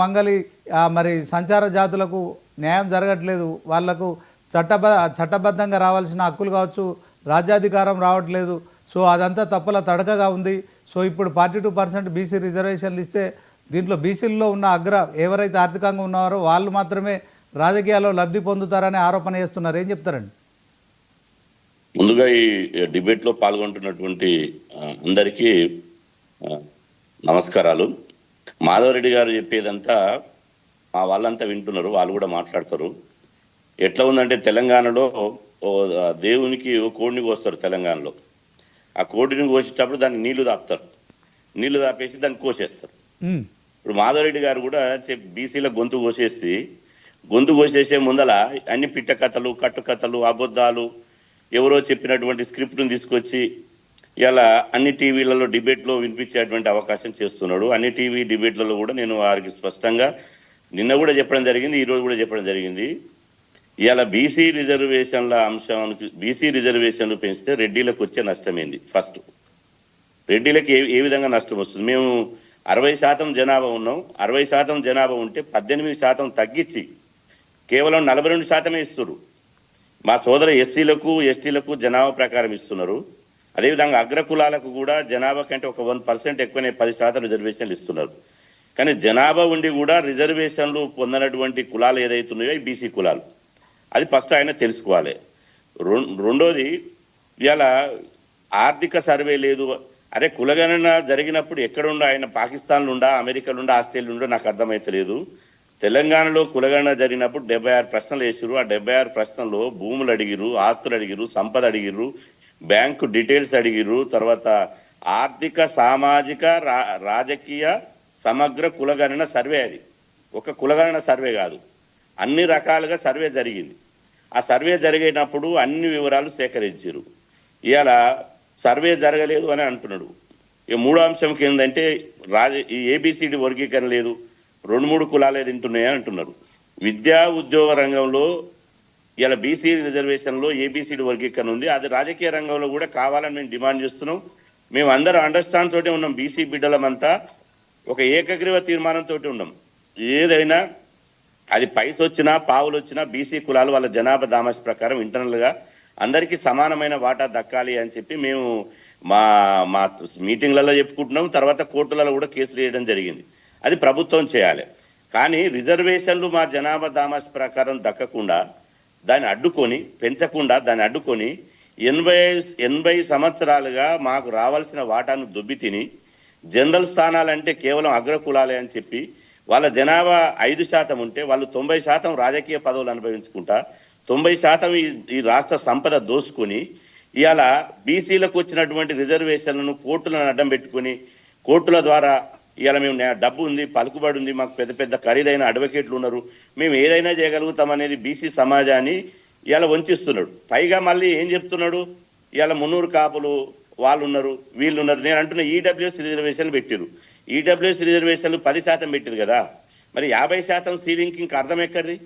మంగలి మరి సంచార జాతులకు న్యాయం జరగట్లేదు. వాళ్లకు చట్టబద్ధంగా రావాల్సిన హక్కులు కావచ్చు, రాజ్యాధికారం రావట్లేదు. సో అదంతా తప్పుల తడకగా ఉంది. సో ఇప్పుడు 42% బీసీ రిజర్వేషన్లు ఇస్తే దీంట్లో బీసీల్లో ఉన్న ఎవరైతే ఆర్థికంగా ఉన్నారో వాళ్ళు మాత్రమే రాజకీయాల్లో లబ్ధి పొందుతారనే ఆరోపణ చేస్తున్నారు. ఏం చెప్తారండి? ముందుగా ఈ డిబేట్లో పాల్గొంటున్నటువంటి అందరికీ నమస్కారాలు. మాధవరెడ్డి గారు చెప్పేదంతా మా వాళ్ళంతా వింటున్నారు, వాళ్ళు కూడా మాట్లాడతారు. ఎట్లా ఉందంటే తెలంగాణలో దేవునికి కోడిని కోస్తారు. తెలంగాణలో ఆ కోడిని కోసేటప్పుడు దాన్ని నీళ్లు దాపుతారు, నీళ్లు దాపేసి దాన్ని కోసేస్తారు. ఇప్పుడు మాధవరెడ్డి గారు కూడా బీసీల గొంతు కోసేసే ముందల అన్ని పిట్ట కథలు, కట్టుకథలు, అబద్ధాలు, ఎవరో చెప్పినటువంటి స్క్రిప్ట్ను తీసుకొచ్చి ఇలా అన్ని టీవీలలో డిబేట్లో వినిపించేటువంటి అవకాశం చేస్తున్నాడు. అన్ని టీవీ డిబేట్లలో కూడా నేను వారికి స్పష్టంగా నిన్న కూడా చెప్పడం జరిగింది, ఈరోజు కూడా చెప్పడం జరిగింది. ఇవాళ బీసీ రిజర్వేషన్లు పెంచితే రెడ్డిలకు వచ్చే నష్టమేంది? ఫస్ట్ రెడ్డిలకు ఏ విధంగా నష్టం వస్తుంది? మేము 60% జనాభా ఉన్నాం. 60% జనాభా ఉంటే 18% తగ్గించి కేవలం 42% ఇస్తున్నారు. మా సోదర ఎస్సీలకు, ఎస్టీలకు జనాభా ప్రకారం ఇస్తున్నారు. అదేవిధంగా అగ్రకులాలకు కూడా జనాభా కంటే ఒక 1% ఎక్కువనే 10% రిజర్వేషన్లు ఇస్తున్నారు. కానీ జనాభా ఉండి కూడా రిజర్వేషన్లు పొందినటువంటి కులాలు ఏదైతున్నాయో ఈ బీసీ కులాలు, అది ఫస్ట్ ఆయన తెలుసుకోవాలి. రెండోది, ఇవాళ ఆర్థిక సర్వే లేదు. అరే కులగణన జరిగినప్పుడు ఎక్కడుండో ఆయన? పాకిస్తాన్లో ఉండా, అమెరికాలో ఉండా, ఆస్ట్రేలియా ఉండో? నాకు అర్థమైతలేదు. తెలంగాణలో కులగణన జరిగినప్పుడు 76 ప్రశ్నలు వేసారు. ఆ 76 ప్రశ్నల్లో భూములు అడిగిరు, ఆస్తులు అడిగిరు, సంపద అడిగిరు, బ్యాంకు డీటెయిల్స్ అడిగిరు, తర్వాత ఆర్థిక, సామాజిక, రాజకీయ సమగ్ర కులగణన సర్వే. అది ఒక కులగణన సర్వే కాదు, అన్ని రకాలుగా సర్వే జరిగింది. ఆ సర్వే జరిగినప్పుడు అన్ని వివరాలు సేకరించారు. ఇవాళ సర్వే జరగలేదు అని అంటున్నాడు. ఇక మూడో అంశంకి ఏంటంటే ఈ ఏబిసిడి వర్గీకరణ లేదు, 2-3 కులాలే తింటున్నాయని అంటున్నారు. విద్యా ఉద్యోగ రంగంలో ఇలా బీసీ రిజర్వేషన్లో ఏబిసిడి వర్గీకరణ ఉంది. అది రాజకీయ రంగంలో కూడా కావాలని మేము డిమాండ్ చేస్తున్నాం. మేము అందరూ అండర్స్టాండ్ తోటే ఉన్నాం. బీసీ బిడ్డలమంతా ఒక ఏకగ్రీవ తీర్మానంతో ఉన్నాం. ఏదైనా అది పైసలు వచ్చినా పావులు వచ్చినా బీసీ కులాలు వాళ్ళ జనాభా దామాష ప్రకారం ఇంటర్నల్గా అందరికీ సమానమైన వాటా దక్కాలి అని చెప్పి మేము మా మీటింగ్లలో చెప్పుకుంటున్నాం. తర్వాత కోర్టులలో కూడా కేసులు వేయడం జరిగింది. అది ప్రభుత్వం చేయాలి. కానీ రిజర్వేషన్లు మా జనాభా దామాష ప్రకారం దక్కకుండా దాన్ని అడ్డుకొని, పెంచకుండా దాన్ని అడ్డుకొని 80 సంవత్సరాలుగా మాకు రావాల్సిన వాటాను దొబ్బి తిని జనరల్ స్థానాలంటే కేవలం అగ్రకులాలే అని చెప్పి వాళ్ళ జనాభా 5% ఉంటే వాళ్ళు 90% రాజకీయ పదవులు అనుభవించుకుంటా 90% ఈ రాష్ట్ర సంపద దోసుకొని ఇవాళ బీసీలకు వచ్చినటువంటి రిజర్వేషన్లను కోర్టులను అడ్డం పెట్టుకొని కోర్టుల ద్వారా ఇవాళ మేము డబ్బు ఉంది, పలుకుబడి ఉంది, మాకు పెద్ద పెద్ద ఖరీదైన అడ్వకేట్లు ఉన్నారు, మేము ఏదైనా చేయగలుగుతామనేది బీసీ సమాజాన్ని ఇవాళ వంచిస్తున్నాడు. పైగా మళ్ళీ ఏం చెప్తున్నాడు? ఇవాళ 300 కాపులు వాళ్ళు ఉన్నారు, వీళ్ళు ఉన్నారు. నేను అంటున్న ఈడబ్ల్యూఎస్ రిజర్వేషన్లు పెట్టారు. ఈడబ్ల్యూఎస్ రిజర్వేషన్లు 10% పెట్టారు కదా, మరి 50% సీలింగ్కి ఇంకా అర్థం ఎక్కడిది?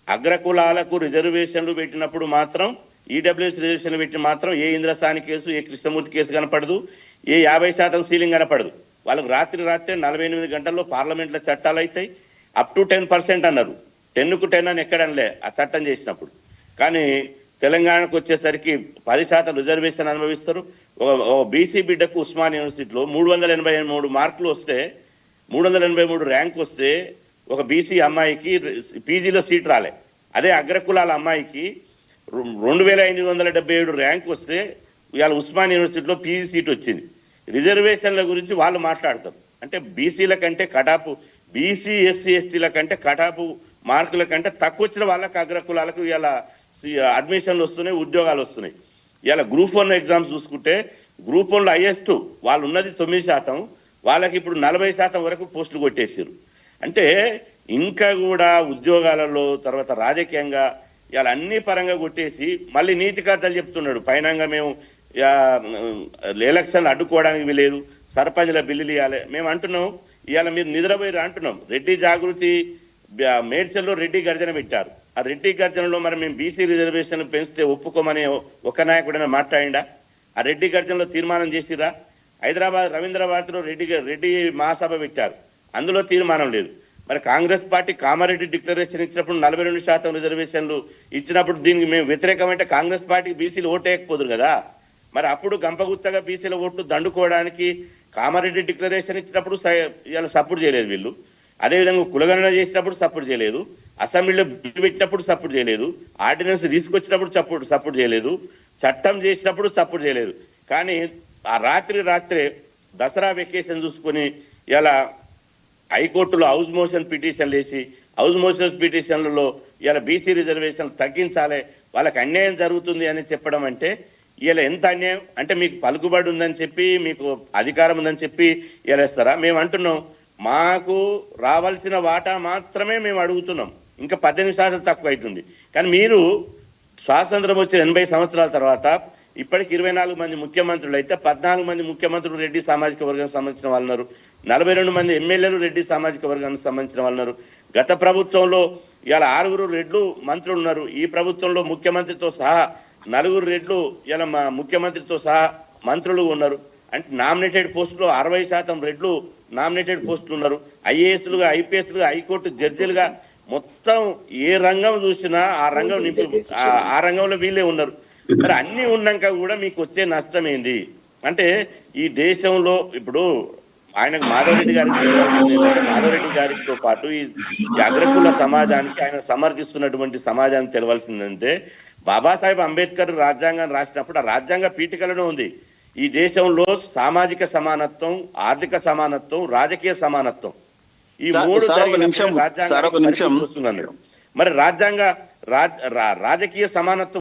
అగ్రకులాలకు రిజర్వేషన్లు పెట్టినప్పుడు మాత్రం ఈడబ్ల్యూఎస్ రిజర్వేషన్లు పెట్టి మాత్రం ఏ ఇంద్రసాని కేసు, ఏ కృష్ణమూర్తి కేసు కనపడదు, ఏ 50% సీలింగ్ కనపడదు. వాళ్ళకు రాత్రి 48 గంటల్లో పార్లమెంట్లో చట్టాలు అవుతాయి. అప్ టు 10% అన్నారు. 10కు 10 అని ఎక్కడనలే ఆ చట్టం చేసినప్పుడు. కానీ తెలంగాణకు వచ్చేసరికి 10% రిజర్వేషన్ అనుభవిస్తారు. ఒక బీసీ బిడ్డకు ఉస్మాన్ యూనివర్సిటీలో 383 మార్కులు వస్తే, 383 ర్యాంక్ వస్తే ఒక బీసీ అమ్మాయికి పీజీలో సీట్ రాలే. అదే అగ్రకులాల అమ్మాయికి 2577 ర్యాంక్ వస్తే ఇవాళ ఉస్మాన్ యూనివర్సిటీలో పీజీ సీట్ వచ్చింది. రిజర్వేషన్ల గురించి వాళ్ళు మాట్లాడతారు. అంటే బీసీల కంటే కటాపు, బీసీ ఎస్సీ ఎస్టీల కంటే కటాపు మార్కుల కంటే తక్కువ వచ్చిన వాళ్ళకి అగ్రకులాలకు ఇవాళ అడ్మిషన్లు వస్తున్నాయి, ఉద్యోగాలు వస్తున్నాయి. ఇవాళ గ్రూప్ 1 ఎగ్జామ్స్ చూసుకుంటే గ్రూప్ 1లో హైయెస్ట్ వాళ్ళు ఉన్నది 9%, వాళ్ళకి ఇప్పుడు 40% వరకు పోస్టులు కొట్టేసారు. అంటే ఇంకా కూడా ఉద్యోగాలలో, తర్వాత రాజకీయంగా ఇవాళ అన్ని పరంగా కొట్టేసి మళ్ళీ నీతి కథలు చెప్తున్నాడు. పైనంగా మేము ఎలక్షన్లు అడ్డుకోవడానికి వీలేదు, సర్పంచ్ల బిల్లులు ఇవ్వాలి. మేము అంటున్నాం ఇవాళ మీరు నిద్రపోయి అంటున్నాం. రెడ్డి జాగృతి మేడ్చల్లో రెడ్డి గర్జన పెట్టారు. ఆ రెడ్డి గర్జనలో మరి మేము బీసీ రిజర్వేషన్ పెంచితే ఒప్పుకోమని ఒక నాయకుడైనా మాట్లాడిండా? ఆ రెడ్డి గర్జనలో తీర్మానం చేసిరా? హైదరాబాద్ రవీంద్ర భారతిలో రెడ్డి మహాసభ పెట్టారు, అందులో తీర్మానం లేదు. మరి కాంగ్రెస్ పార్టీ కామారెడ్డి డిక్లరేషన్ ఇచ్చినప్పుడు 42% రిజర్వేషన్లు ఇచ్చినప్పుడు దీనికి మేము వ్యతిరేకమంటే కాంగ్రెస్ పార్టీకి బీసీలు ఓటేయకపోదురు కదా. మరి అప్పుడు గంపగుత్తగా బీసీల ఓట్లు దండుకోవడానికి కామారెడ్డి డిక్లరేషన్ ఇచ్చినప్పుడు ఇలా సపోర్ట్ చేయలేదు వీళ్ళు. అదేవిధంగా కులగణన చేసినప్పుడు సపోర్ట్ చేయలేదు, అసెంబ్లీలో బిల్లు పెట్టినప్పుడు సపోర్ట్ చేయలేదు, ఆర్డినెన్స్ తీసుకొచ్చినప్పుడు సపోర్ట్ చేయలేదు, చట్టం చేసినప్పుడు సపోర్ట్ చేయలేదు. కానీ ఆ రాత్రే దసరా వెకేషన్ చూసుకొని ఇలా హైకోర్టులో హౌస్ మోషన్ పిటిషన్లు వేసి హౌస్ మోషన్ పిటిషన్లలో ఇలా బీసీ రిజర్వేషన్లు తగ్గించాలి, వాళ్ళకి అన్యాయం జరుగుతుంది అని చెప్పడం అంటే ఇలా ఎంత అన్యాయం అంటే, మీకు పలుకుబడి ఉందని చెప్పి మీకు అధికారం ఉందని చెప్పి ఇలా ఇస్తారా? మేము అంటున్నాం మాకు రావాల్సిన వాటా మాత్రమే మేము అడుగుతున్నాం, ఇంకా 18% తక్కువ అవుతుంది. కానీ మీరు స్వాతంత్రం వచ్చిన 80 సంవత్సరాల తర్వాత ఇప్పటికి 24 మంది ముఖ్యమంత్రులు అయితే 14 మంది ముఖ్యమంత్రులు రెడ్డి సామాజిక వర్గానికి సంబంధించిన వాళ్ళు ఉన్నారు, 42 మంది ఎమ్మెల్యేలు రెడ్డి సామాజిక వర్గానికి సంబంధించిన వాళ్ళు ఉన్నారు. గత ప్రభుత్వంలో ఇలా 6 రెడ్లు మంత్రులు ఉన్నారు, ఈ ప్రభుత్వంలో ముఖ్యమంత్రితో సహా 4 రెడ్లు ఇలా మా ముఖ్యమంత్రితో సహా మంత్రులు ఉన్నారు. అంటే నామినేటెడ్ పోస్టులు 60% రెడ్లు నామినేటెడ్ పోస్టులు ఉన్నారు. ఐఏఎస్లుగా, ఐపీఎస్లుగా, హైకోర్టు జడ్జిలుగా మొత్తం ఏ రంగం చూసినా ఆ రంగంలో వీళ్ళే ఉన్నారు. మరి అన్ని ఉన్నాక కూడా మీకు వచ్చే నష్టం ఏంది అంటే, ఈ దేశంలో ఇప్పుడు ఆయనకు మాధవరెడ్డి గారితో పాటు ఈ అగ్రకుల సమాజానికి ఆయన సమర్థిస్తున్నటువంటి సమాజానికి తెలవాల్సిందంటే, బాబాసాహెబ్ అంబేద్కర్ రాజ్యాంగాన్ని రాసినప్పుడు ఆ రాజ్యాంగ పీఠికలను ఉంది ఈ దేశంలో సామాజిక సమానత్వం, ఆర్థిక సమానత్వం, రాజకీయ సమానత్వం, ఈ 3 రాజ్యాంగం. మరి రాజకీయ సమానత్వం